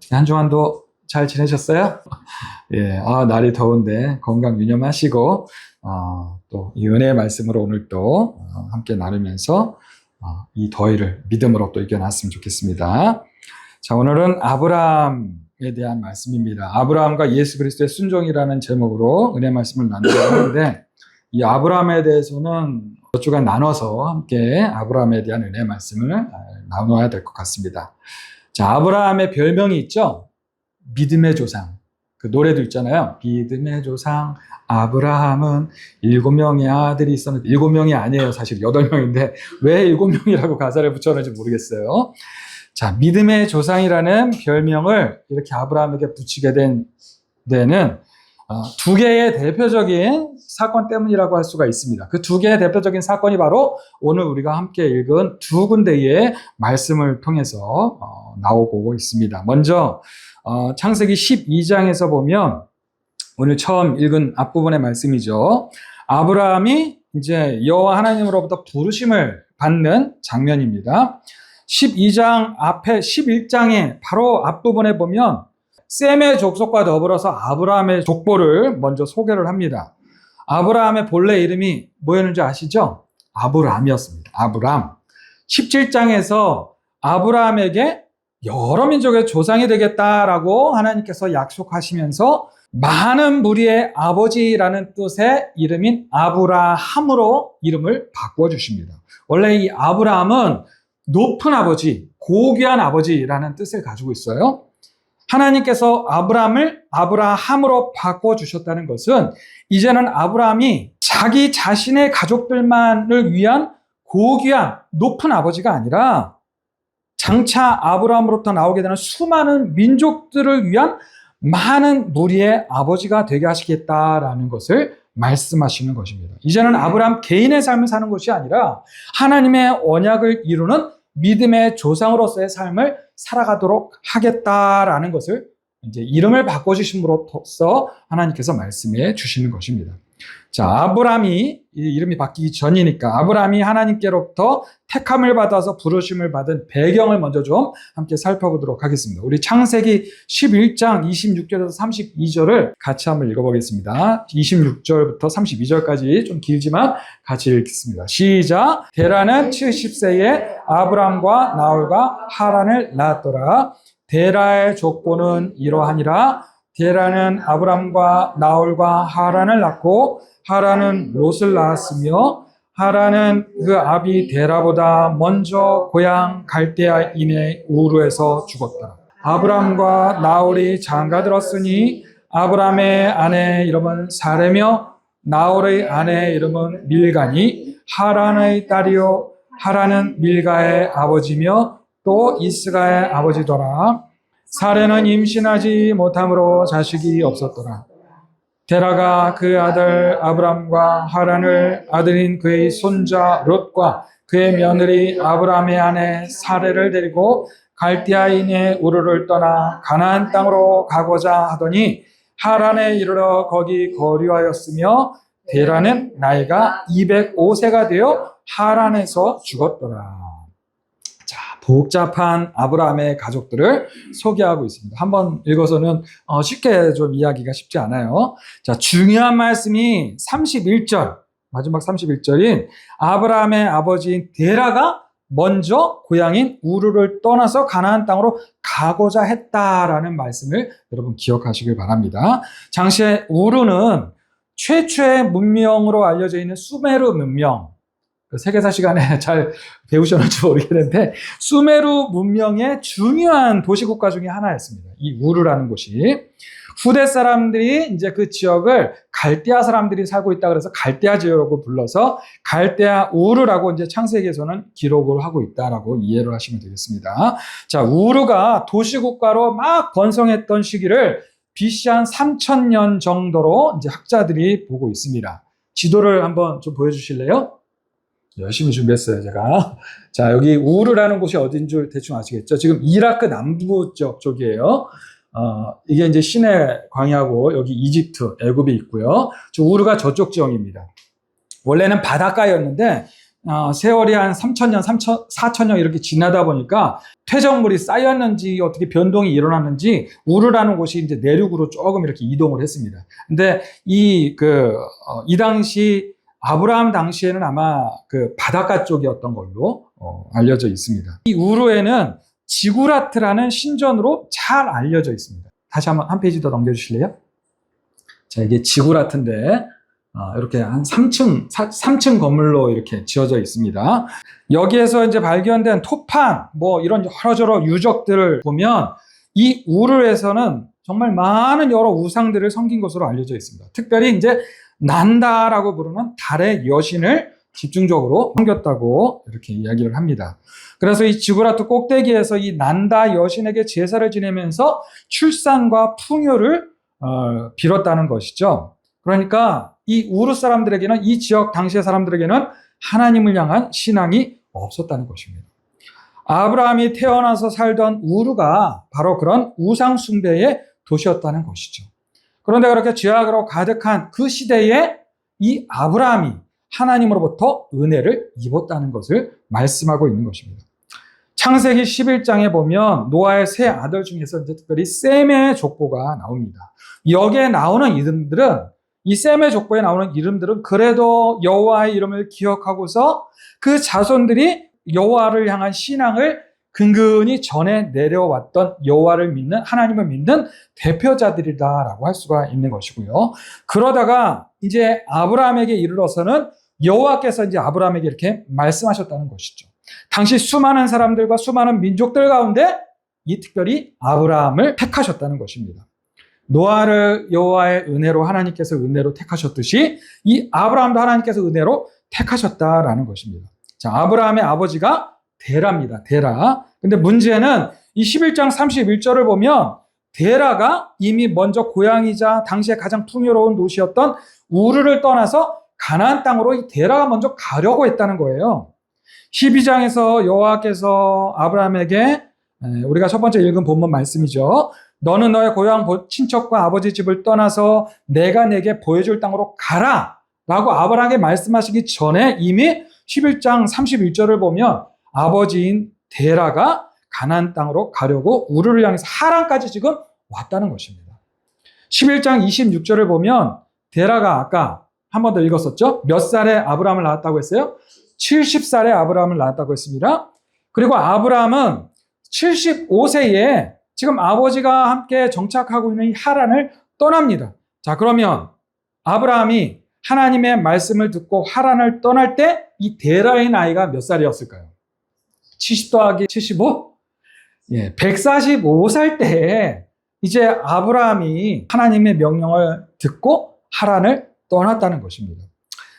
어떻게 한 주간도 잘 지내셨어요? 예, 날이 더운데 건강 유념하시고, 또 이 은혜의 말씀으로 오늘 또 함께 나누면서 이 더위를 믿음으로 또 이겨놨으면 좋겠습니다. 자, 오늘은 아브라함에 대한 말씀입니다. 아브라함과 예수 그리스도의 순종이라는 제목으로 은혜 말씀을 나누려고 하는데, 이 아브라함에 대해서는 몇 주간 나눠서 함께 아브라함에 대한 은혜 말씀을 나눠야 될 것 같습니다. 자, 아브라함의 별명이 있죠? 믿음의 조상. 그 노래도 있잖아요. 믿음의 조상 아브라함은 7명의 아들이 있었는데, 7명이 아니에요. 사실 8명인데 왜 7명이라고 가사를 붙여놓은지 모르겠어요. 자, 믿음의 조상이라는 별명을 이렇게 아브라함에게 붙이게 된 데는 두 개의 대표적인 사건 때문이라고 할 수가 있습니다. 그 두 개의 대표적인 사건이 바로 오늘 우리가 함께 읽은 두 군데의 말씀을 통해서 나오고 있습니다. 먼저 창세기 12장에서 보면 오늘 처음 읽은 앞부분의 말씀이죠. 아브라함이 이제 여호와 하나님으로부터 부르심을 받는 장면입니다. 12장 앞에 11장의 바로 앞부분에 보면 셈의 족속과 더불어서 아브라함의 족보를 먼저 소개를 합니다. 아브라함의 본래 이름이 뭐였는지 아시죠? 아브람이었습니다. 아브람. 17장에서 아브라함에게 여러 민족의 조상이 되겠다라고 하나님께서 약속하시면서 많은 무리의 아버지라는 뜻의 이름인 아브라함으로 이름을 바꿔주십니다. 원래 이 아브라함은 높은 아버지, 고귀한 아버지라는 뜻을 가지고 있어요. 하나님께서 아브라함을 아브라함으로 바꿔주셨다는 것은 이제는 아브라함이 자기 자신의 가족들만을 위한 고귀한 높은 아버지가 아니라 장차 아브라함으로부터 나오게 되는 수많은 민족들을 위한 많은 무리의 아버지가 되게 하시겠다라는 것을 말씀하시는 것입니다. 이제는 아브라함 개인의 삶을 사는 것이 아니라 하나님의 언약을 이루는 믿음의 조상으로서의 삶을 살아가도록 하겠다라는 것을 이제 이름을 바꿔주심으로써 하나님께서 말씀해 주시는 것입니다. 자, 아브라함이 이름이 바뀌기 전이니까 아브라함이 하나님께로부터 택함을 받아서 부르심을 받은 배경을 먼저 좀 함께 살펴보도록 하겠습니다. 우리 창세기 11장 26절에서 32절을 같이 한번 읽어보겠습니다. 26절부터 32절까지 좀 길지만 같이 읽겠습니다. 시작. 데라는 70세에 아브라함과 나홀과 하란을 낳았더라. 데라의 족보는 이러하니라. 데라는 아브람과 나홀과 하란을 낳고 하란은 롯을 낳았으며 하란은 그 아비 데라보다 먼저 고향 갈대아인의 우르에서 죽었다. 아브람과 나홀이 장가들었으니 아브람의 아내 이름은 사레며 나홀의 아내 이름은 밀가니 하란의 딸이요 하란은 밀가의 아버지며 또 이스가의 아버지더라. 사레는 임신하지 못함으로 자식이 없었더라. 데라가 그 아들 아브람과 하란을 아들인 그의 손자 롯과 그의 며느리 아브람의 아내 사레를 데리고 갈대아인의 우르를 떠나 가나안 땅으로 가고자 하더니 하란에 이르러 거기 거류하였으며 데라는 나이가 205세가 되어 하란에서 죽었더라. 복잡한 아브라함의 가족들을 소개하고 있습니다. 한번 읽어서는 쉽게 좀 이해하기가 쉽지 않아요. 자, 중요한 말씀이 31절, 마지막 31절인 아브라함의 아버지인 데라가 먼저 고향인 우르를 떠나서 가나안 땅으로 가고자 했다라는 말씀을 여러분 기억하시길 바랍니다. 당시에 우르는 최초의 문명으로 알려져 있는 수메르 문명, 세계사 시간에 잘 배우셨는지 모르겠는데 수메르 문명의 중요한 도시국가 중에 하나였습니다. 이 우르라는 곳이. 후대 사람들이 이제 그 지역을 갈대아 사람들이 살고 있다 그래서 갈대아 지역으로 불러서 갈대아 우르라고 이제 창세기에서는 기록을 하고 있다라고 이해를 하시면 되겠습니다. 자, 우르가 도시국가로 막 번성했던 시기를 BC 한 3000년 정도로 이제 학자들이 보고 있습니다. 지도를 한번 좀 보여주실래요? 열심히 준비했어요, 제가. 자, 여기 우르라는 곳이 어딘 줄 대충 아시겠죠? 지금 이라크 남부 쪽이에요. 이게 이제 시내 광야고, 여기 이집트, 애굽이 있고요. 우르가 저쪽 지형입니다. 원래는 바닷가였는데, 세월이 한 3,000년, 4,000년 이렇게 지나다 보니까 퇴적물이 쌓였는지 어떻게 변동이 일어났는지 우르라는 곳이 이제 내륙으로 조금 이렇게 이동을 했습니다. 근데 이 당시 아브라함 당시에는 아마 그 바닷가 쪽이었던 걸로 알려져 있습니다. 이 우르에는 지구라트라는 신전으로 잘 알려져 있습니다. 다시 한 페이지 더 넘겨주실래요? 자, 이게 지구라트인데 이렇게 한 3층 건물로 이렇게 지어져 있습니다. 여기에서 이제 발견된 토판, 이런 여러저러 유적들을 보면 이 우르에서는 정말 많은 여러 우상들을 섬긴 것으로 알려져 있습니다. 특별히 이제 난다라고 부르는 달의 여신을 집중적으로 섬겼다고 이렇게 이야기를 합니다. 그래서 이 지구라트 꼭대기에서 이 난다 여신에게 제사를 지내면서 출산과 풍요를 빌었다는 것이죠. 그러니까 이 우르 사람들에게는, 이 지역 당시의 사람들에게는 하나님을 향한 신앙이 없었다는 것입니다. 아브라함이 태어나서 살던 우르가 바로 그런 우상 숭배의 도시였다는 것이죠. 그런데 그렇게 죄악으로 가득한 그 시대에 이 아브라함이 하나님으로부터 은혜를 입었다는 것을 말씀하고 있는 것입니다. 창세기 11장에 보면 노아의 세 아들 중에서 이제 특별히 셈의 족보가 나옵니다. 여기에 나오는 이름들은, 이 셈의 족보에 나오는 이름들은 그래도 여호와의 이름을 기억하고서 그 자손들이 여호와를 향한 신앙을 근근히 전해 내려왔던 여호와를 믿는, 하나님을 믿는 대표자들이다라고 할 수가 있는 것이고요. 그러다가 이제 아브라함에게 이르러서는 여호와께서 이제 아브라함에게 이렇게 말씀하셨다는 것이죠. 당시 수많은 사람들과 수많은 민족들 가운데 이 특별히 아브라함을 택하셨다는 것입니다. 노아를 여호와의 은혜로, 하나님께서 은혜로 택하셨듯이 이 아브라함도 하나님께서 은혜로 택하셨다라는 것입니다. 자, 아브라함의 아버지가 데라입니다. 데라. 근데 문제는 이 11장 31절을 보면 데라가 이미 먼저 고향이자 당시에 가장 풍요로운 도시였던 우르를 떠나서 가나안 땅으로 이 데라가 먼저 가려고 했다는 거예요. 12장에서 여호와께서 아브라함에게, 우리가 첫 번째 읽은 본문 말씀이죠. 너는 너의 고향 친척과 아버지 집을 떠나서 내가 내게 보여줄 땅으로 가라 라고 아브라함에게 말씀하시기 전에 이미 11장 31절을 보면 아버지인 데라가 가나안 땅으로 가려고 우르를 향해서 하란까지 지금 왔다는 것입니다. 11장 26절을 보면 데라가 아까 한 번 더 읽었었죠? 몇 살에 아브라함을 낳았다고 했어요? 70살에 아브라함을 낳았다고 했습니다. 그리고 아브라함은 75세에 지금 아버지가 함께 정착하고 있는 이 하란을 떠납니다. 자, 그러면 아브라함이 하나님의 말씀을 듣고 하란을 떠날 때 이 데라의 나이가 몇 살이었을까요? 70 더하기 75? 예, 145살 때에 이제 아브라함이 하나님의 명령을 듣고 하란을 떠났다는 것입니다.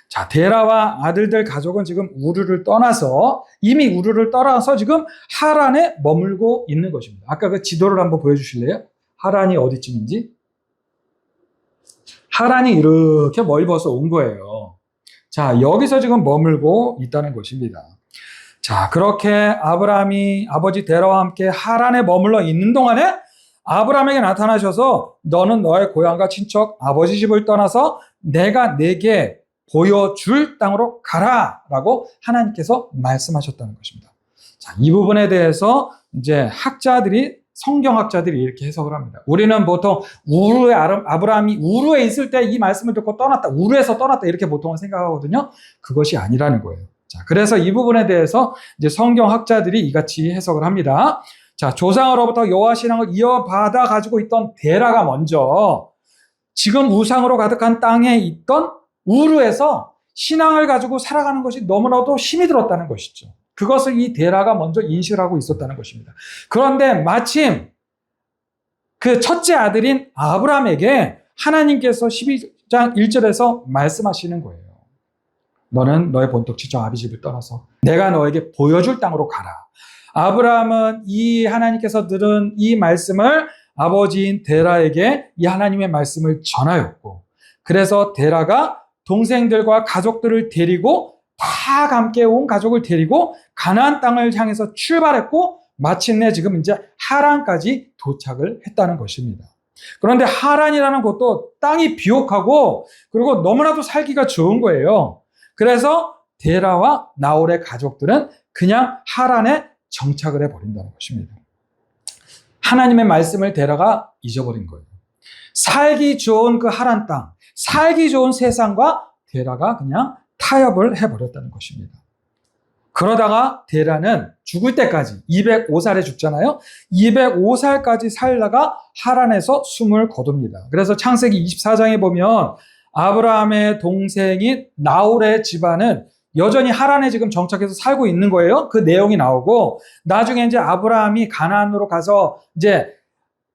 자, 데라와 아들들 가족은 지금 우르를 떠나서, 이미 우르를 떠나서 지금 하란에 머물고 있는 것입니다. 아까 그 지도를 한번 보여주실래요? 하란이 어디쯤인지? 하란이 이렇게 멀리 벌써 온 거예요. 자, 여기서 지금 머물고 있다는 것입니다. 자, 그렇게 아브라함이 아버지 데라와 함께 하란에 머물러 있는 동안에 아브라함에게 나타나셔서 너는 너의 고향과 친척 아버지 집을 떠나서 내가 내게 보여줄 땅으로 가라 라고 하나님께서 말씀하셨다는 것입니다. 자, 이 부분에 대해서 이제 성경학자들이 이렇게 해석을 합니다. 우리는 보통 아브라함이 우르에 있을 때 이 말씀을 듣고 떠났다, 우르에서 떠났다 이렇게 보통은 생각하거든요. 그것이 아니라는 거예요. 자, 그래서 이 부분에 대해서 이제 성경학자들이 이같이 해석을 합니다. 자, 조상으로부터 여호와 신앙을 이어받아 가지고 있던 데라가 먼저 지금 우상으로 가득한 땅에 있던 우르에서 신앙을 가지고 살아가는 것이 너무나도 힘이 들었다는 것이죠. 그것을 이 데라가 먼저 인식을 하고 있었다는 것입니다. 그런데 마침 그 첫째 아들인 아브라함에게 하나님께서 12장 1절에서 말씀하시는 거예요. 너는 너의 본토 친척 아비 집을 떠나서 내가 너에게 보여줄 땅으로 가라. 아브라함은 이 하나님께서 들은 이 말씀을 아버지인 데라에게 이 하나님의 말씀을 전하였고, 그래서 데라가 동생들과 가족들을 데리고 다 함께 온 가족을 데리고 가나안 땅을 향해서 출발했고 마침내 지금 이제 하란까지 도착을 했다는 것입니다. 그런데 하란이라는 곳도 땅이 비옥하고 그리고 너무나도 살기가 좋은 거예요. 그래서 데라와 나홀의 가족들은 그냥 하란에 정착을 해버린다는 것입니다. 하나님의 말씀을 데라가 잊어버린 거예요. 살기 좋은 그 하란 땅, 살기 좋은 세상과 데라가 그냥 타협을 해버렸다는 것입니다. 그러다가 데라는 죽을 때까지 205살에 죽잖아요. 205살까지 살다가 하란에서 숨을 거둡니다. 그래서 창세기 24장에 보면 아브라함의 동생인 나홀의 집안은 여전히 하란에 지금 정착해서 살고 있는 거예요. 그 내용이 나오고, 나중에 이제 아브라함이 가나안으로 가서 이제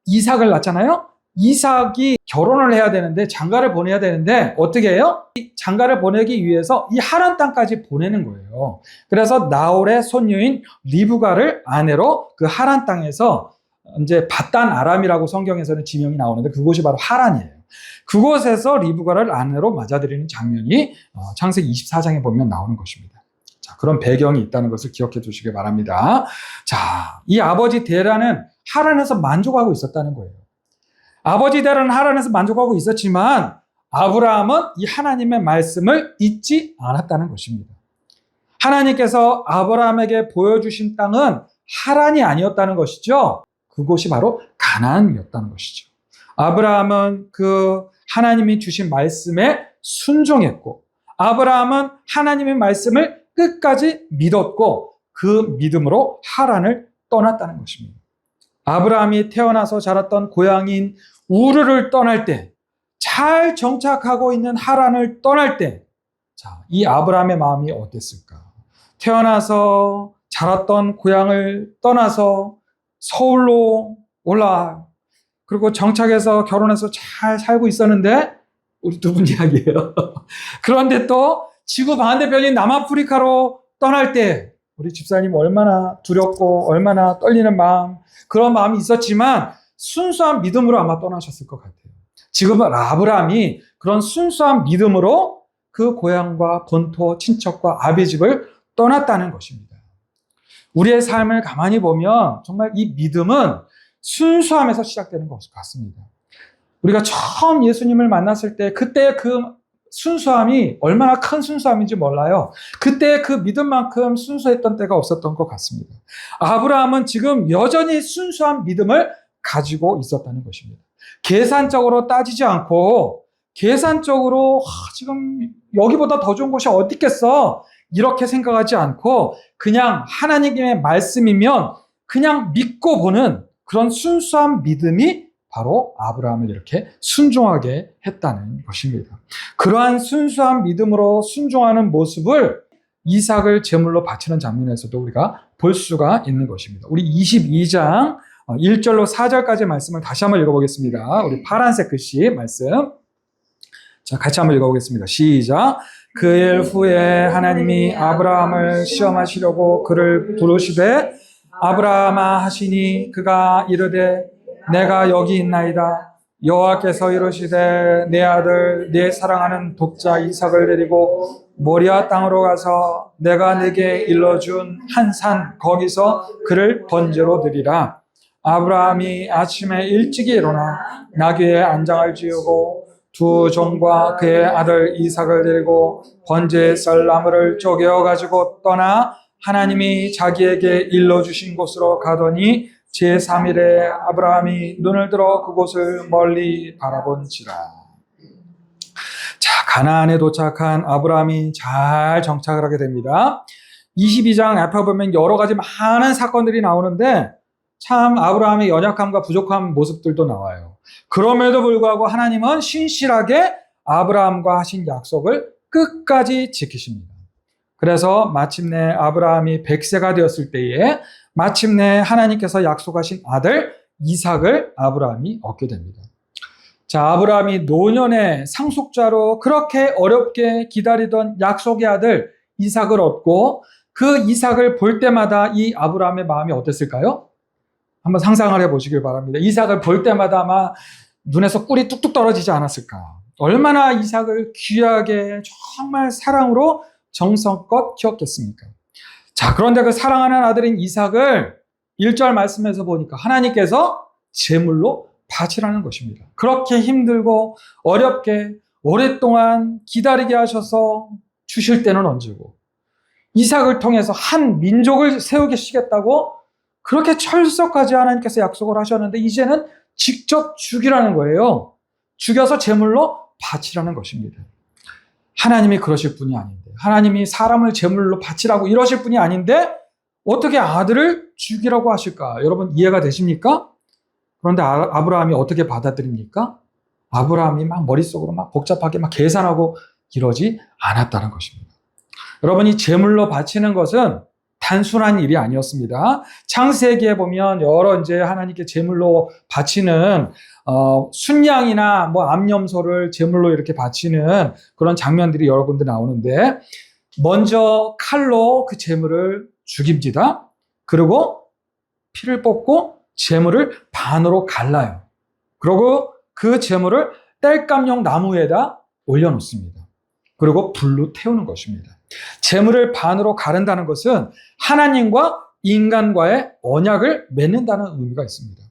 이삭을 낳잖아요. 이삭이 결혼을 해야 되는데, 장가를 보내야 되는데 어떻게 해요? 이 장가를 보내기 위해서 이 하란 땅까지 보내는 거예요. 그래서 나홀의 손녀인 리브가를 아내로 그 하란 땅에서 이제 바단 아람이라고 성경에서는 지명이 나오는데 그곳이 바로 하란이에요. 그곳에서 리브가를 아내로 맞아들이는 장면이 창세기 24장에 보면 나오는 것입니다. 자, 그런 배경이 있다는 것을 기억해 두시기 바랍니다. 자, 이 아버지 데라는 하란에서 만족하고 있었다는 거예요. 아버지 데라는 하란에서 만족하고 있었지만 아브라함은 이 하나님의 말씀을 잊지 않았다는 것입니다. 하나님께서 아브라함에게 보여주신 땅은 하란이 아니었다는 것이죠. 그곳이 바로 가나안이었다는 것이죠. 아브라함은 그 하나님이 주신 말씀에 순종했고, 아브라함은 하나님의 말씀을 끝까지 믿었고, 그 믿음으로 하란을 떠났다는 것입니다. 아브라함이 태어나서 자랐던 고향인 우르를 떠날 때, 잘 정착하고 있는 하란을 떠날 때, 자, 이 아브라함의 마음이 어땠을까? 태어나서 자랐던 고향을 떠나서 서울로 올라, 그리고 정착해서 결혼해서 잘 살고 있었는데, 우리 두 분 이야기예요. 그런데 또 지구 반대편인 남아프리카로 떠날 때 우리 집사님 얼마나 두렵고 얼마나 떨리는 마음, 그런 마음이 있었지만 순수한 믿음으로 아마 떠나셨을 것 같아요. 지금은 아브라함이 그런 순수한 믿음으로 그 고향과 본토, 친척과 아비집을 떠났다는 것입니다. 우리의 삶을 가만히 보면 정말 이 믿음은 순수함에서 시작되는 것 같습니다. 우리가 처음 예수님을 만났을 때 그때 그 순수함이 얼마나 큰 순수함인지 몰라요. 그때 그 믿음만큼 순수했던 때가 없었던 것 같습니다. 아브라함은 지금 여전히 순수한 믿음을 가지고 있었다는 것입니다. 계산적으로 따지지 않고, 계산적으로 지금 여기보다 더 좋은 곳이 어디 있겠어? 이렇게 생각하지 않고 그냥 하나님의 말씀이면 그냥 믿고 보는 그런 순수한 믿음이 바로 아브라함을 이렇게 순종하게 했다는 것입니다. 그러한 순수한 믿음으로 순종하는 모습을 이삭을 제물로 바치는 장면에서도 우리가 볼 수가 있는 것입니다. 우리 22장 1절로 4절까지 말씀을 다시 한번 읽어보겠습니다. 우리 파란색 글씨 말씀. 자, 같이 한번 읽어보겠습니다. 시작. 그 일 후에 하나님이 아브라함을 시험하시려고 그를 부르시되 아브라함아 하시니 그가 이르되 내가 여기 있나이다. 여호와께서 이르시되 내 아들 내 사랑하는 독자 이삭을 데리고 모리아 땅으로 가서 내가 네게 일러준 한 산 거기서 그를 번제로 드리라. 아브라함이 아침에 일찍이 일어나 나귀의 안장을 지우고 두 종과 그의 아들 이삭을 데리고 번제에 썰 나무를 쪼개어 가지고 떠나 하나님이 자기에게 일러주신 곳으로 가더니 제3일에 아브라함이 눈을 들어 그곳을 멀리 바라본지라. 자, 가나안에 도착한 아브라함이 잘 정착을 하게 됩니다. 22장 앞에 보면 여러 가지 많은 사건들이 나오는데 참 아브라함의 연약함과 부족한 모습들도 나와요. 그럼에도 불구하고 하나님은 신실하게 아브라함과 하신 약속을 끝까지 지키십니다. 그래서 마침내 아브라함이 100세가 되었을 때에 마침내 하나님께서 약속하신 아들 이삭을 아브라함이 얻게 됩니다. 자, 아브라함이 노년의 상속자로 그렇게 어렵게 기다리던 약속의 아들 이삭을 얻고 그 이삭을 볼 때마다 이 아브라함의 마음이 어땠을까요? 한번 상상을 해보시길 바랍니다. 이삭을 볼 때마다 아마 눈에서 꿀이 뚝뚝 떨어지지 않았을까? 얼마나 이삭을 귀하게 정말 사랑으로 정성껏 키웠겠습니까? 자, 그런데 그 사랑하는 아들인 이삭을 1절 말씀에서 보니까 하나님께서 제물로 바치라는 것입니다. 그렇게 힘들고 어렵게 오랫동안 기다리게 하셔서 주실 때는 언제고 이삭을 통해서 한 민족을 세우시겠다고 그렇게 철석까지 하나님께서 약속을 하셨는데 이제는 직접 죽이라는 거예요. 죽여서 제물로 바치라는 것입니다. 하나님이 그러실 분이 아닌데, 하나님이 사람을 제물로 바치라고 이러실 분이 아닌데 어떻게 아들을 죽이라고 하실까? 여러분 이해가 되십니까? 그런데 아브라함이 어떻게 받아들입니까? 아브라함이 막 머릿속으로 막 복잡하게 막 계산하고 이러지 않았다는 것입니다. 여러분, 이 제물로 바치는 것은 단순한 일이 아니었습니다. 창세기에 보면 여러 이제 하나님께 제물로 바치는 순양이나 뭐 암염소를 제물로 이렇게 바치는 그런 장면들이 여러 군데 나오는데, 먼저 칼로 그 제물을 죽입니다. 그리고 피를 뽑고 제물을 반으로 갈라요. 그리고 그 제물을 땔감용 나무에다 올려놓습니다. 그리고 불로 태우는 것입니다. 제물을 반으로 가른다는 것은 하나님과 인간과의 언약을 맺는다는 의미가 있습니다.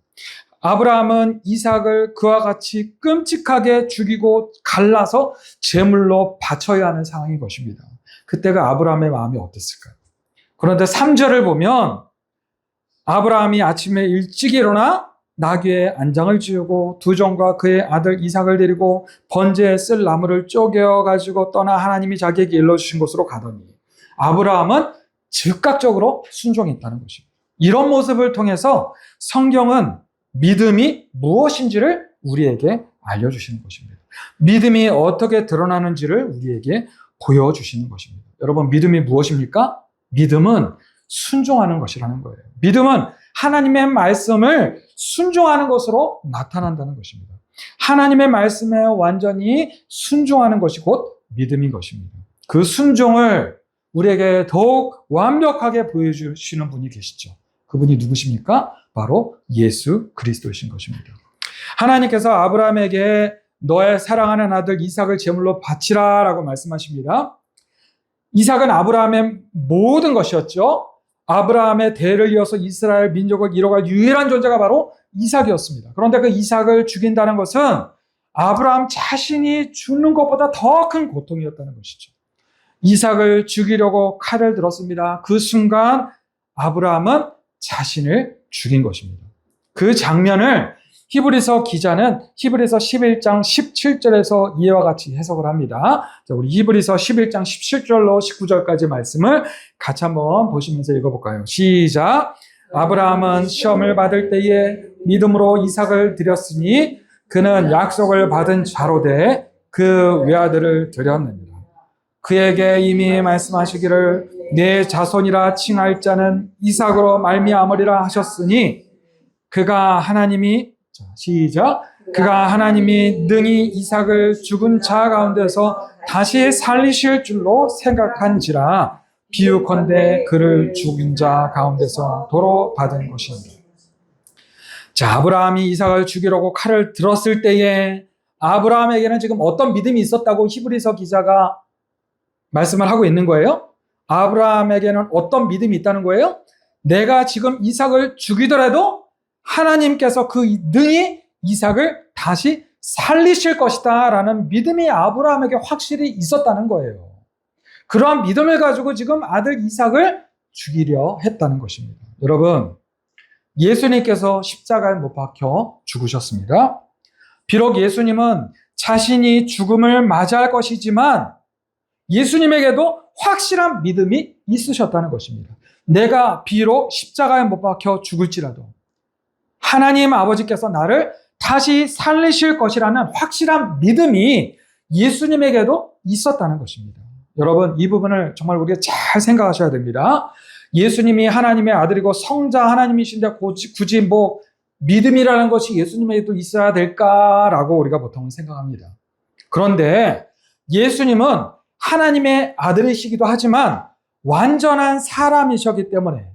아브라함은 이삭을 그와 같이 끔찍하게 죽이고 갈라서 제물로 바쳐야 하는 상황인 것입니다. 그때가 아브라함의 마음이 어땠을까요? 그런데 3절을 보면 아브라함이 아침에 일찍 일어나 나귀의 안장을 지우고 두 종과 그의 아들 이삭을 데리고 번제에 쓸 나무를 쪼개어가지고 떠나 하나님이 자기에게 일러주신 곳으로 가더니, 아브라함은 즉각적으로 순종했다는 것입니다. 이런 모습을 통해서 성경은 믿음이 무엇인지를 우리에게 알려주시는 것입니다. 믿음이 어떻게 드러나는지를 우리에게 보여주시는 것입니다. 여러분, 믿음이 무엇입니까? 믿음은 순종하는 것이라는 거예요. 믿음은 하나님의 말씀을 순종하는 것으로 나타난다는 것입니다. 하나님의 말씀에 완전히 순종하는 것이 곧 믿음인 것입니다. 그 순종을 우리에게 더욱 완벽하게 보여주시는 분이 계시죠. 그분이 누구십니까? 바로 예수 그리스도이신 것입니다. 하나님께서 아브라함에게 너의 사랑하는 아들 이삭을 제물로 바치라 라고 말씀하십니다. 이삭은 아브라함의 모든 것이었죠. 아브라함의 대를 이어서 이스라엘 민족을 이뤄갈 유일한 존재가 바로 이삭이었습니다. 그런데 그 이삭을 죽인다는 것은 아브라함 자신이 죽는 것보다 더 큰 고통이었다는 것이죠. 이삭을 죽이려고 칼을 들었습니다. 그 순간 아브라함은 자신을 죽인 것입니다. 그 장면을 히브리서 기자는 히브리서 11장 17절에서 이와 같이 해석을 합니다. 자, 우리 히브리서 11장 17절로 19절까지 말씀을 같이 한번 보시면서 읽어볼까요? 시작! 아브라함은 시험을 받을 때에 믿음으로 이삭을 드렸으니 그는 약속을 받은 자로 돼 그 외아들을 드렸느니라. 그에게 이미 말씀하시기를 내 자손이라 칭할 자는 이삭으로 말미암으리라 하셨으니 그가 하나님이 능히 이삭을 죽은 자 가운데서 다시 살리실 줄로 생각한지라 비유컨대 그를 죽인 자 가운데서 도로 받은 것입니다. 자, 아브라함이 이삭을 죽이려고 칼을 들었을 때에 아브라함에게는 지금 어떤 믿음이 있었다고 히브리서 기자가 말씀을 하고 있는 거예요? 아브라함에게는 어떤 믿음이 있다는 거예요? 내가 지금 이삭을 죽이더라도 하나님께서 능히 이삭을 다시 살리실 것이다 라는 믿음이 아브라함에게 확실히 있었다는 거예요. 그러한 믿음을 가지고 지금 아들 이삭을 죽이려 했다는 것입니다. 여러분, 예수님께서 십자가에 못 박혀 죽으셨습니다. 비록 예수님은 자신이 죽음을 맞이할 것이지만 예수님에게도 확실한 믿음이 있으셨다는 것입니다. 내가 비록 십자가에 못 박혀 죽을지라도 하나님 아버지께서 나를 다시 살리실 것이라는 확실한 믿음이 예수님에게도 있었다는 것입니다. 여러분, 이 부분을 정말 우리가 잘 생각하셔야 됩니다. 예수님이 하나님의 아들이고 성자 하나님이신데 굳이 뭐 믿음이라는 것이 예수님에게도 있어야 될까라고 우리가 보통은 생각합니다. 그런데 예수님은 하나님의 아들이시기도 하지만 완전한 사람이셨기 때문에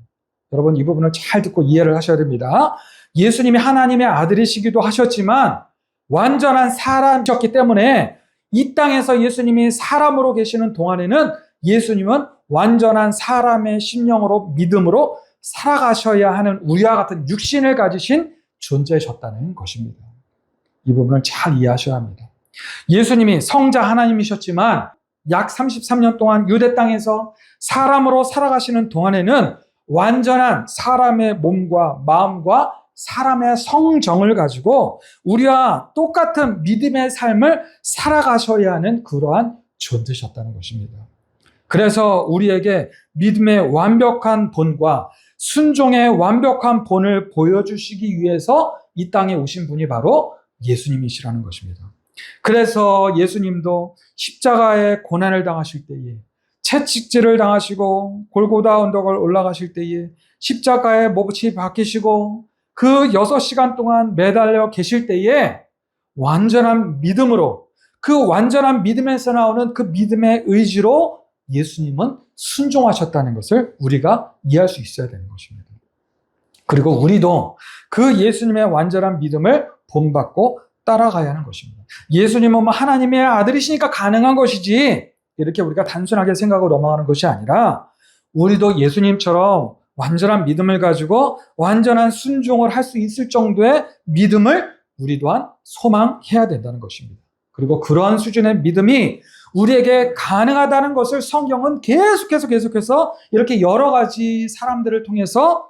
여러분, 이 부분을 잘 듣고 이해를 하셔야 됩니다. 예수님이 하나님의 아들이시기도 하셨지만 완전한 사람이셨기 때문에 이 땅에서 예수님이 사람으로 계시는 동안에는 예수님은 완전한 사람의 심령으로 믿음으로 살아가셔야 하는 우리와 같은 육신을 가지신 존재이셨다는 것입니다. 이 부분을 잘 이해하셔야 합니다. 예수님이 성자 하나님이셨지만 약 33년 동안 유대 땅에서 사람으로 살아가시는 동안에는 완전한 사람의 몸과 마음과 사람의 성정을 가지고 우리와 똑같은 믿음의 삶을 살아가셔야 하는 그러한 존재셨다는 것입니다. 그래서 우리에게 믿음의 완벽한 본과 순종의 완벽한 본을 보여주시기 위해서 이 땅에 오신 분이 바로 예수님이시라는 것입니다. 그래서 예수님도 십자가의 고난을 당하실 때에, 채찍질을 당하시고 골고다 언덕을 올라가실 때에 십자가에 못이 박히시고 그 6시간 동안 매달려 계실 때에 완전한 믿음으로, 그 완전한 믿음에서 나오는 그 믿음의 의지로 예수님은 순종하셨다는 것을 우리가 이해할 수 있어야 되는 것입니다. 그리고 우리도 그 예수님의 완전한 믿음을 본받고 따라가야 하는 것입니다. 예수님은 하나님의 아들이시니까 가능한 것이지, 이렇게 우리가 단순하게 생각하고 넘어가는 것이 아니라 우리도 예수님처럼 완전한 믿음을 가지고 완전한 순종을 할 수 있을 정도의 믿음을 우리 또한 소망해야 된다는 것입니다. 그리고 그러한 수준의 믿음이 우리에게 가능하다는 것을 성경은 계속해서 이렇게 여러 가지 사람들을 통해서,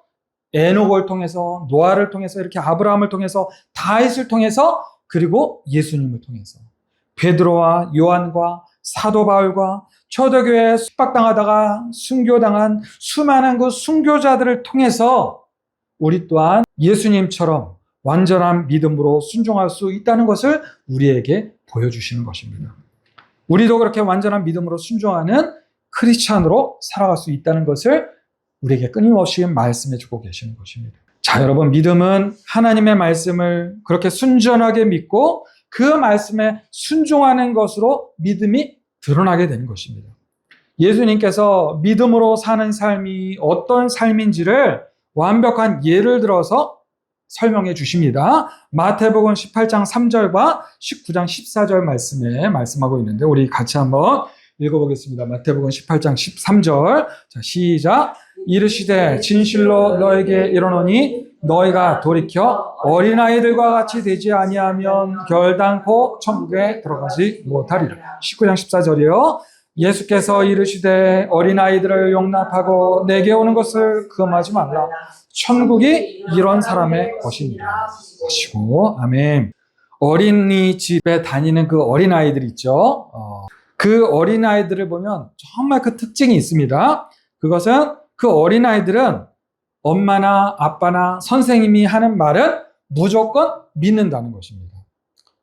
에녹을 통해서, 노아를 통해서, 이렇게 아브라함을 통해서, 다윗을 통해서, 그리고 예수님을 통해서, 베드로와 요한과 사도 바울과 초대교회에 숙박당하다가 순교당한 수많은 그 순교자들을 통해서 우리 또한 예수님처럼 완전한 믿음으로 순종할 수 있다는 것을 우리에게 보여주시는 것입니다. 우리도 그렇게 완전한 믿음으로 순종하는 크리스찬으로 살아갈 수 있다는 것을 우리에게 끊임없이 말씀해 주고 계시는 것입니다. 자, 여러분, 믿음은 하나님의 말씀을 그렇게 순전하게 믿고 그 말씀에 순종하는 것으로 믿음이 드러나게 되는 것입니다. 예수님께서 믿음으로 사는 삶이 어떤 삶인지를 완벽한 예를 들어서 설명해 주십니다. 마태복음 18장 3절과 19장 14절 말씀에 말씀하고 있는데 우리 같이 한번 읽어보겠습니다. 마태복음 18장 13절. 자, 시작. 이르시되 진실로 너에게 이르노니 너희가 돌이켜 어린아이들과 같이 되지 아니하면 결단코 천국에 들어가지 못하리라. 19장 14절이요. 예수께서 이르시되 어린아이들을 용납하고 내게 오는 것을 금하지 말라. 천국이 이런 사람의 것이니라 하시고, 아멘. 어린이집에 다니는 그 어린아이들 있죠. 그 어린아이들을 보면 정말 그 특징이 있습니다. 그것은 그 어린아이들은 엄마나 아빠나 선생님이 하는 말은 무조건 믿는다는 것입니다.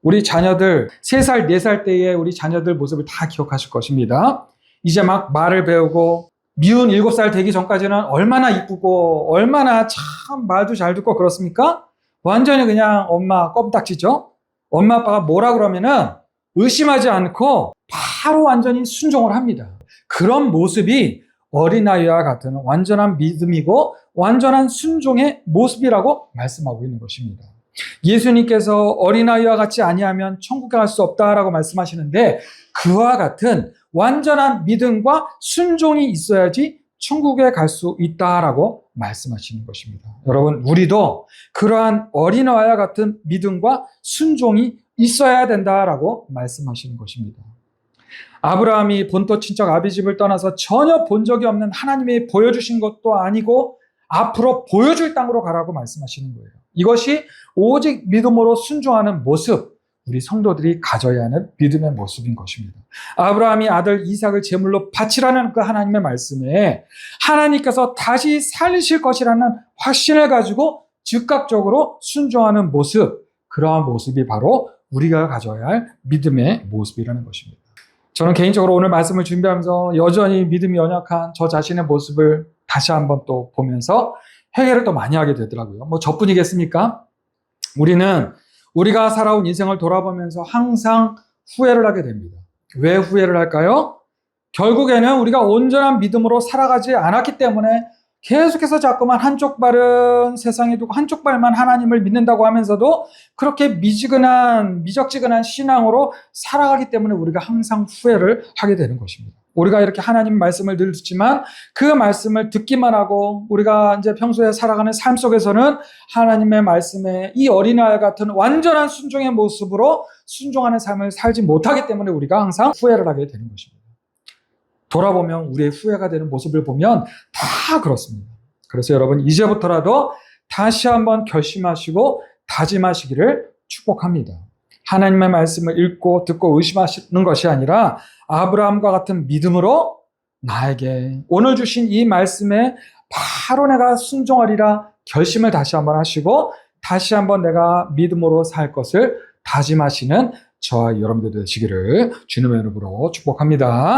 우리 자녀들 3살, 4살 때의 우리 자녀들 모습을 다 기억하실 것입니다. 이제 막 말을 배우고 미운 7살 되기 전까지는 얼마나 이쁘고 얼마나 참 말도 잘 듣고 그렇습니까? 완전히 그냥 엄마 껌딱지죠. 엄마 아빠가 뭐라 그러면은 의심하지 않고 바로 완전히 순종을 합니다. 그런 모습이 어린아이와 같은 완전한 믿음이고 완전한 순종의 모습이라고 말씀하고 있는 것입니다. 예수님께서 어린아이와 같이 아니하면 천국에 갈 수 없다라고 말씀하시는데 그와 같은 완전한 믿음과 순종이 있어야지 천국에 갈 수 있다라고 말씀하시는 것입니다. 여러분, 우리도 그러한 어린아이와 같은 믿음과 순종이 있어야 된다라고 말씀하시는 것입니다. 아브라함이 본토 친척 아비집을 떠나서 전혀 본 적이 없는 하나님이 보여주신 것도 아니고 앞으로 보여줄 땅으로 가라고 말씀하시는 거예요. 이것이 오직 믿음으로 순종하는 모습, 우리 성도들이 가져야 하는 믿음의 모습인 것입니다. 아브라함이 아들 이삭을 제물로 바치라는 그 하나님의 말씀에 하나님께서 다시 살리실 것이라는 확신을 가지고 즉각적으로 순종하는 모습, 그러한 모습이 바로 우리가 가져야 할 믿음의 모습이라는 것입니다. 저는 개인적으로 오늘 말씀을 준비하면서 여전히 믿음이 연약한 저 자신의 모습을 다시 한번 또 보면서 회개를 또 많이 하게 되더라고요. 뭐 저뿐이겠습니까? 우리는 우리가 살아온 인생을 돌아보면서 항상 후회를 하게 됩니다. 왜 후회를 할까요? 결국에는 우리가 온전한 믿음으로 살아가지 않았기 때문에 계속해서 자꾸만 한쪽 발은 세상에 두고 한쪽 발만 하나님을 믿는다고 하면서도 그렇게 미적지근한 신앙으로 살아가기 때문에 우리가 항상 후회를 하게 되는 것입니다. 우리가 이렇게 하나님 말씀을 늘 듣지만 그 말씀을 듣기만 하고 우리가 이제 평소에 살아가는 삶 속에서는 하나님의 말씀에 이 어린아이 같은 완전한 순종의 모습으로 순종하는 삶을 살지 못하기 때문에 우리가 항상 후회를 하게 되는 것입니다. 돌아보면 우리의 후회가 되는 모습을 보면 다 그렇습니다. 그래서 여러분 이제부터라도 다시 한번 결심하시고 다짐하시기를 축복합니다. 하나님의 말씀을 읽고 듣고 의심하시는 것이 아니라 아브라함과 같은 믿음으로 나에게 오늘 주신 이 말씀에 바로 내가 순종하리라 결심을 다시 한번 하시고 다시 한번 내가 믿음으로 살 것을 다짐하시는 저와 여러분들 되시기를 주님의 이름으로 축복합니다.